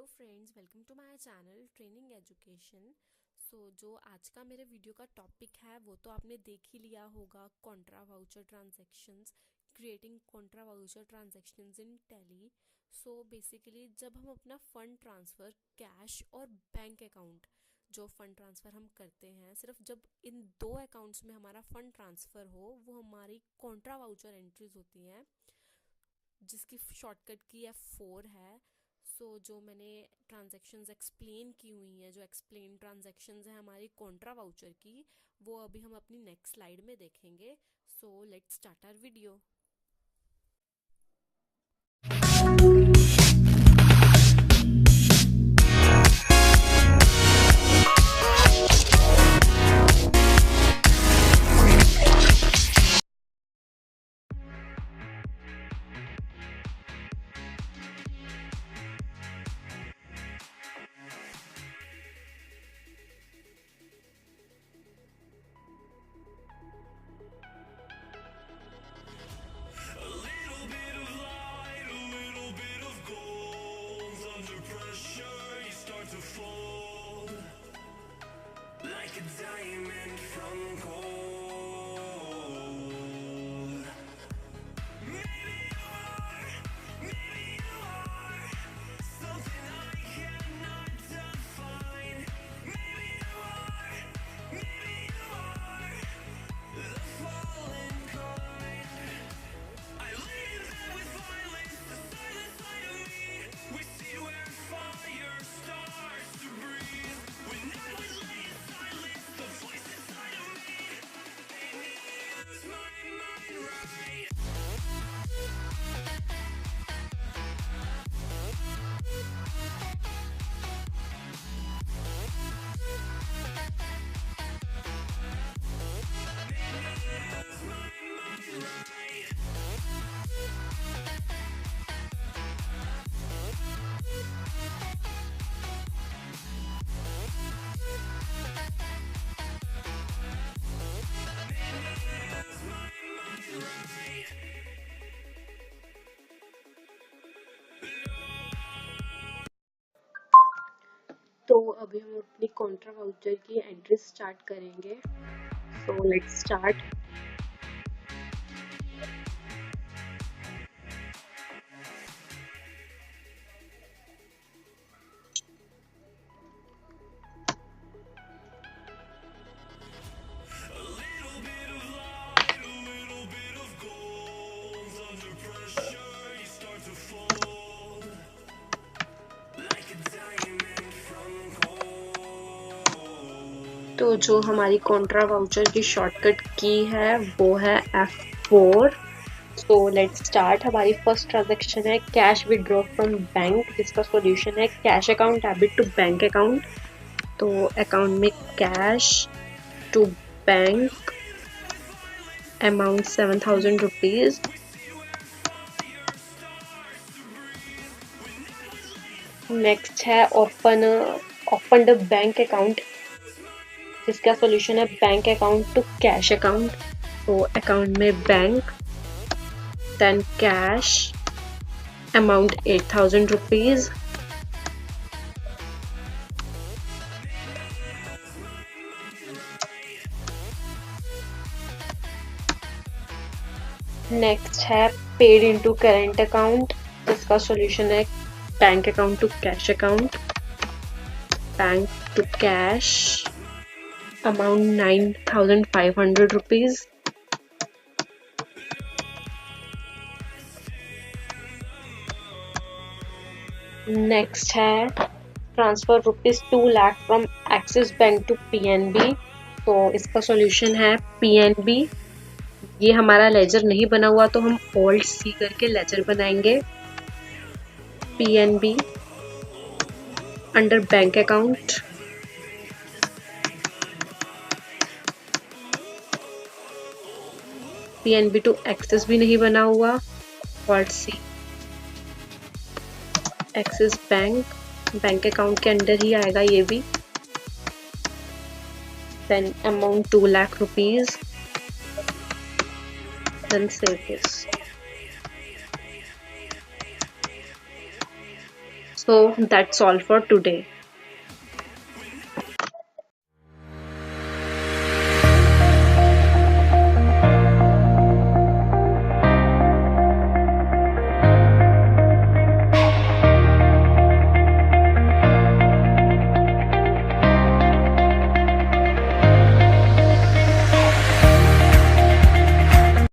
Friends, welcome to my channel training education. जो आज का मेरे वीडियो का टॉपिक है वो तो आपने देख ही लिया होगा, contra voucher transactions, creating contra voucher transactions in Tally. Basically जब हम अपना फ़ंड ट्रांसफ़र कैश और बैंक अकाउंट, जो फ़ंड ट्रांसफ़र हम करते हैं, सिर्फ जब इन दो अकाउंट्स में हमारा फ़ंड ट्रांसफ़र हो, वो हमारी कॉन्ट्रा वाउचर एंट्रीज होती हैं, जिसकी शॉर्टकट की F4 है। जो मैंने ट्रांजैक्शंस एक्सप्लेन की हुई हैं, जो एक्सप्लेन ट्रांजैक्शंस हैं हमारी कॉन्ट्रा वाउचर की, वो अभी हम अपनी नेक्स्ट स्लाइड में देखेंगे। Let's start our video. अभी हम अपनी कॉन्ट्रा वाउचर की एंट्री स्टार्ट करेंगे। Let's start. जो हमारी कॉन्ट्रा वाउचर की शॉर्टकट की है वो है F4। Let's start. हमारी फर्स्ट ट्रांजैक्शन है कैश विड्रॉ फ्रॉम बैंक, जिसका सॉल्यूशन है cash account debit to bank account. Account में cash to bank amount 7,000 rupees. Next है ओपन द बैंक अकाउंट, जिसका सॉल्यूशन है bank account to cash account. Account में bank, then cash amount 8,000 rupees. Next है paid into current account, जिसका solution है bank account to cash account, bank to cash amount 9,500 rupees. Next है transfer rupees 2 lakh from Axis Bank to PNB। इसका solution है PNB। ये हमारा laser नहीं बना हुआ, तो हम Alt C करके लेजर बनाएंगे। PNB under bank account, PNB to Axis भी नहीं बना हुआ, Alt C, Axis bank account के अंडर ही आएगा ये भी। Then amount 2 lakh rupees, then save this. So that's all for today.